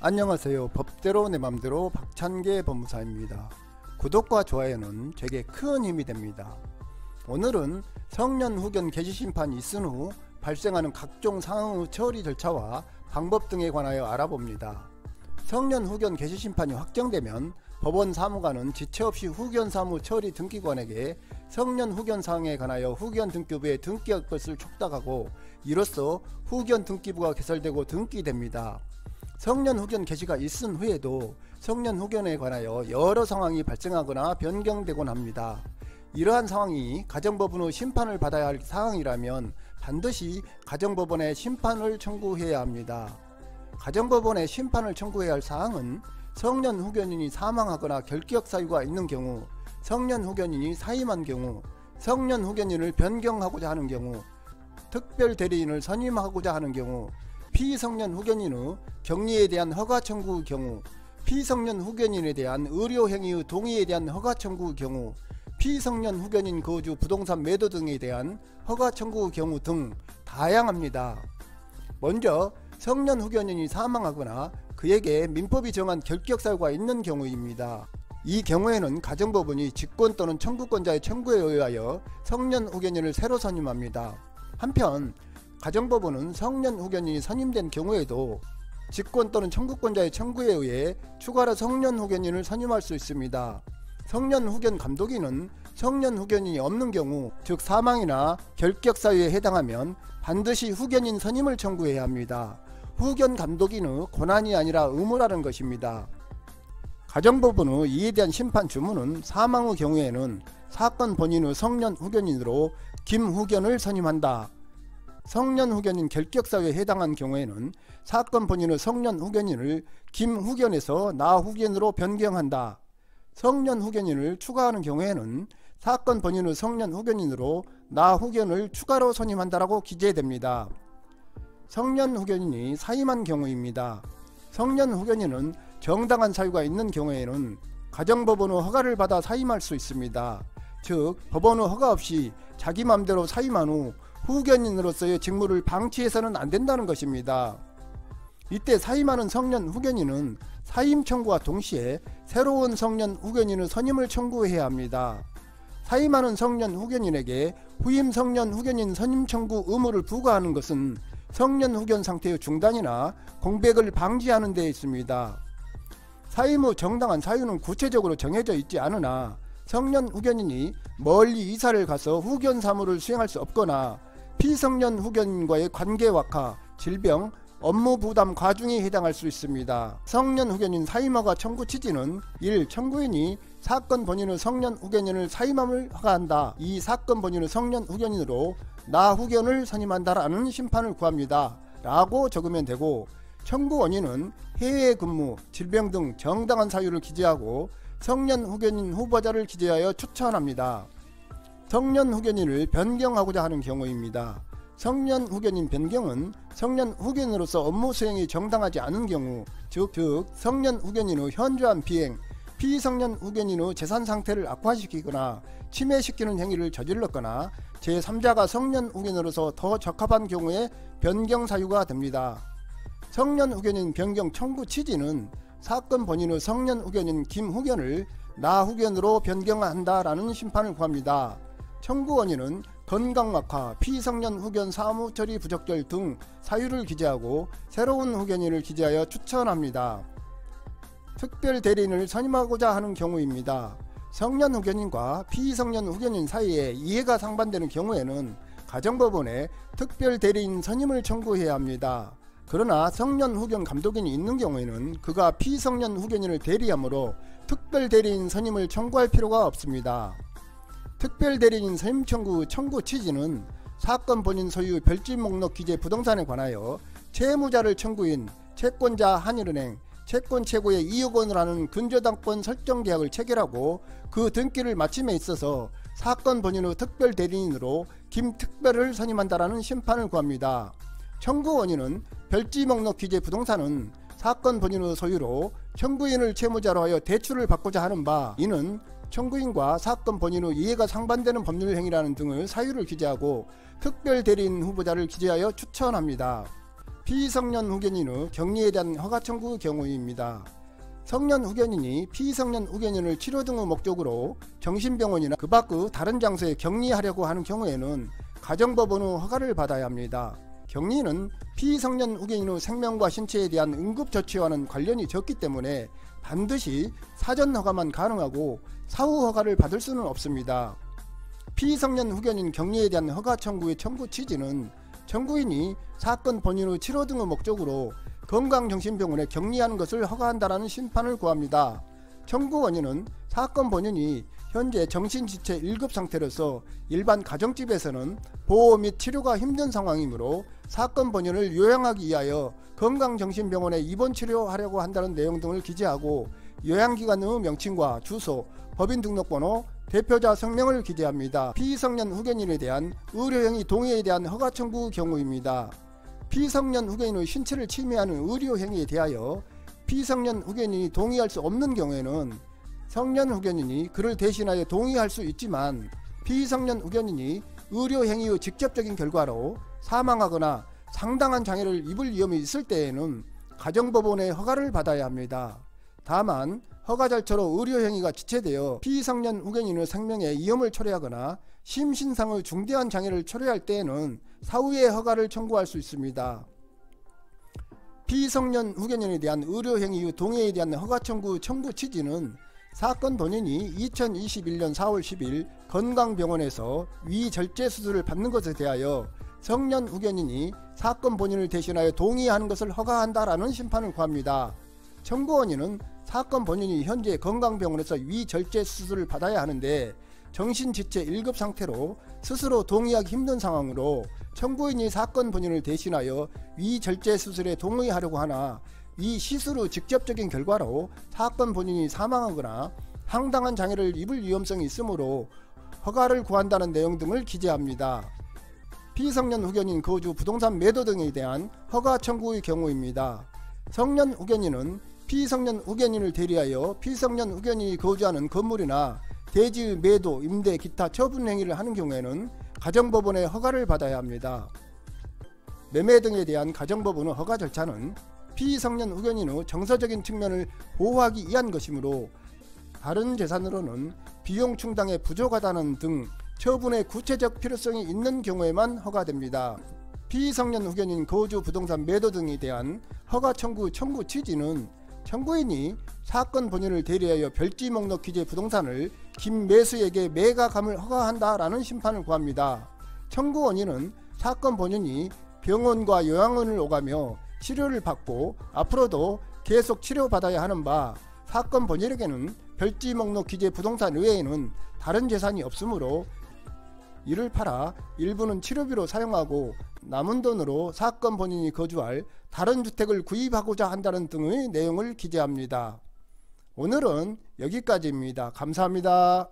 안녕하세요. 법대로 내 맘대로 박찬계 법무사입니다. 구독과 좋아요는 제게 큰 힘이 됩니다. 오늘은 성년 후견 개시 심판이 있은 후 발생하는 각종 상황의 처리 절차와 방법 등에 관하여 알아봅니다. 성년 후견 개시 심판이 확정되면 법원 사무관은 지체 없이 후견 사무 처리 등기관에게 성년 후견 사항에 관하여 후견 등기부에 등기할 것을 촉탁하고, 이로써 후견 등기부가 개설되고 등기됩니다. 성년 후견 개시가 있은 후에도 성년 후견에 관하여 여러 상황이 발생하거나 변경되곤 합니다. 이러한 상황이 가정법원의 심판을 받아야 할 사항이라면 반드시 가정법원에 심판을 청구해야 합니다. 가정법원에 심판을 청구해야 할 사항은 성년 후견인이 사망하거나 결격 사유가 있는 경우, 성년 후견인이 사임한 경우, 성년 후견인을 변경하고자 하는 경우, 특별 대리인을 선임하고자 하는 경우, 피성년 후견인의 격리에 대한 허가 청구의 경우, 피성년 후견인에 대한 의료행위의 동의에 대한 허가 청구의 경우, 피성년 후견인 거주 부동산 매도 등에 대한 허가 청구의 경우 등 다양합니다. 먼저 성년 후견인이 사망하거나 그에게 민법이 정한 결격 사유가 있는 경우입니다. 이 경우에는 가정법원이 직권 또는 청구권자의 청구에 의하여 성년 후견인을 새로 선임합니다. 한편 가정법원은 성년 후견인이 선임된 경우에도 직권 또는 청구권자의 청구에 의해 추가로 성년 후견인을 선임할 수 있습니다. 성년 후견 감독인은 성년 후견인이 없는 경우, 즉 사망이나 결격 사유에 해당하면 반드시 후견인 선임을 청구해야 합니다. 후견 감독인의 권한이 아니라 의무라는 것입니다. 가정법원의 이에 대한 심판 주문은 사망의 경우에는 사건 본인의 성년 후견인으로 김후견을 선임한다. 성년 후견인 결격 사유에 해당한 경우에는 사건 본인의 성년 후견인을 김후견에서 나후견으로 변경한다. 성년 후견인을 추가하는 경우에는 사건 본인의 성년 후견인으로 나후견을 추가로 선임한다라고 기재됩니다. 성년 후견인이 사임한 경우입니다. 성년 후견인은 정당한 사유가 있는 경우에는 가정법원의 허가를 받아 사임할 수 있습니다. 즉 법원의 허가 없이 자기 맘대로 사임한 후 후견인으로서의 직무를 방치해서는 안 된다는 것입니다. 이때 사임하는 성년 후견인은 사임 청구와 동시에 새로운 성년 후견인의 선임을 청구해야 합니다. 사임하는 성년 후견인에게 후임 성년 후견인 선임 청구 의무를 부과하는 것은 성년 후견 상태의 중단이나 공백을 방지하는 데 있습니다. 사임 후 정당한 사유는 구체적으로 정해져 있지 않으나 성년 후견인이 멀리 이사를 가서 후견 사무를 수행할 수 없거나 피성년 후견인과의 관계 악화, 질병, 업무 부담 과중에 해당할 수 있습니다. 성년 후견인 사임허가 청구 취지는 1. 청구인이 사건 본인의 성년 후견인을 사임함을 허가한다. 2. 사건 본인의 성년 후견인으로 나후견을 선임한다라는 심판을 구합니다. 라고 적으면 되고, 청구 원인은 해외 근무, 질병 등 정당한 사유를 기재하고 성년 후견인 후보자를 기재하여 추천합니다. 성년 후견인을 변경하고자 하는 경우입니다. 성년 후견인 변경은 성년 후견인으로서 업무 수행이 정당하지 않은 경우, 즉 성년 후견인의 현저한 비행, 피성년 후견인의 재산 상태를 악화시키거나 침해시키는 행위를 저질렀거나 제3자가 성년 후견인으로서 더 적합한 경우에 변경 사유가 됩니다. 성년 후견인 변경 청구 취지는 사건 본인의 성년 후견인 김후견을 나후견으로 변경한다라는 심판을 구합니다. 청구 원인은 건강 악화, 피성년 후견 사무 처리 부적절 등 사유를 기재하고 새로운 후견인을 기재하여 추천합니다. 특별 대리인을 선임하고자 하는 경우입니다. 성년 후견인과 피성년 후견인 사이에 이해가 상반되는 경우에는 가정법원에 특별 대리인 선임을 청구해야 합니다. 그러나 성년 후견 감독인이 있는 경우에는 그가 피성년 후견인을 대리하므로 특별 대리인 선임을 청구할 필요가 없습니다. 특별 대리인 선임 청구 취지는 사건 본인 소유 별지 목록 기재 부동산에 관하여 채무자를 청구인 채권자 한일은행, 채권 최고의 2억 원을 하는 근저당권 설정 계약을 체결하고 그 등기를 마침에 있어서 사건 본인의 특별 대리인으로 김특별을 선임한다라는 심판을 구합니다. 청구 원인은 별지 목록 기재 부동산은 사건 본인의 소유로 청구인을 채무자로 하여 대출을 받고자 하는 바, 이는 청구인과 사건 본인의 이해가 상반되는 법률 행위라는 등의 사유를 기재하고 특별 대리인 후보자를 기재하여 추천합니다. 피성년 후견인의 격리에 대한 허가 청구 경우입니다. 성년 후견인이 피성년 후견인을 치료 등의 목적으로 정신병원이나 그 밖의 다른 장소에 격리하려고 하는 경우에는 가정법원의 허가를 받아야 합니다. 격리는 피성년 후견인의 생명과 신체에 대한 응급조치와는 관련이 적기 때문에 반드시 사전 허가만 가능하고 사후 허가를 받을 수는 없습니다. 피성년 후견인 격리에 대한 허가 청구의 청구 취지는 청구인이 사건 본인의 치료 등의 목적으로 건강정신병원에 격리하는 것을 허가한다라는 심판을 구합니다. 청구 원인은 사건 본인이 현재 정신지체 1급 상태로서 일반 가정집에서는 보호 및 치료가 힘든 상황이므로 사건 본인을 요양하기 위하여 건강정신병원에 입원 치료하려고 한다는 내용 등을 기재하고 요양기관의 명칭과 주소, 법인등록번호, 대표자 성명을 기재합니다. 피성년 후견인에 대한 의료행위 동의에 대한 허가 청구 경우입니다. 피성년 후견인의 신체를 침해하는 의료행위에 대하여 피성년 후견인이 동의할 수 없는 경우에는 성년 후견인이 그를 대신하여 동의할 수 있지만 피성년 후견인이 의료행위의 직접적인 결과로 사망하거나 상당한 장애를 입을 위험이 있을 때에는 가정법원의 허가를 받아야 합니다. 다만 허가 절차로 의료행위가 지체되어 피성년 후견인의 생명에 위험을 초래하거나 심신상의 중대한 장애를 초래할 때에는 사후에 허가를 청구할 수 있습니다. 피성년 후견인에 대한 의료행위의 동의에 대한 허가 청구 취지는 사건 본인이 2021년 4월 10일 건강병원에서 위절제 수술을 받는 것에 대하여 성년 후견인이 사건 본인을 대신하여 동의하는 것을 허가한다라는 심판을 구합니다. 청구 원인은 사건 본인이 현재 건강병원에서 위절제 수술을 받아야 하는데 정신지체 1급 상태로 스스로 동의하기 힘든 상황으로 청구인이 사건 본인을 대신하여 위절제 수술에 동의하려고 하나 이 시술의 직접적인 결과로 사건 본인이 사망하거나 상당한 장애를 입을 위험성이 있으므로 허가를 구한다는 내용 등을 기재합니다. 피성년 후견인 거주 부동산 매도 등에 대한 허가 청구의 경우입니다. 성년 후견인은 피성년 후견인을 대리하여 피성년 후견인이 거주하는 건물이나 대지의 매도, 임대, 기타 처분 행위를 하는 경우에는 가정법원의 허가를 받아야 합니다. 매매 등에 대한 가정법원의 허가 절차는 피성년 후견인의 정서적인 측면을 보호하기 위한 것이므로 다른 재산으로는 비용 충당에 부족하다는 등 처분의 구체적 필요성이 있는 경우에만 허가됩니다. 피성년 후견인 거주 부동산 매도 등에 대한 허가 청구 취지는 청구인이 사건 본인을 대리하여 별지 목록 기재 부동산을 김매수에게 매각함을 허가한다라는 심판을 구합니다. 청구 원인은 사건 본인이 병원과 요양원을 오가며 치료를 받고 앞으로도 계속 치료받아야 하는 바 사건 본인에게는 별지 목록 기재 부동산 외에는 다른 재산이 없으므로 이를 팔아 일부는 치료비로 사용하고 남은 돈으로 사건 본인이 거주할 다른 주택을 구입하고자 한다는 등의 내용을 기재합니다. 오늘은 여기까지입니다. 감사합니다.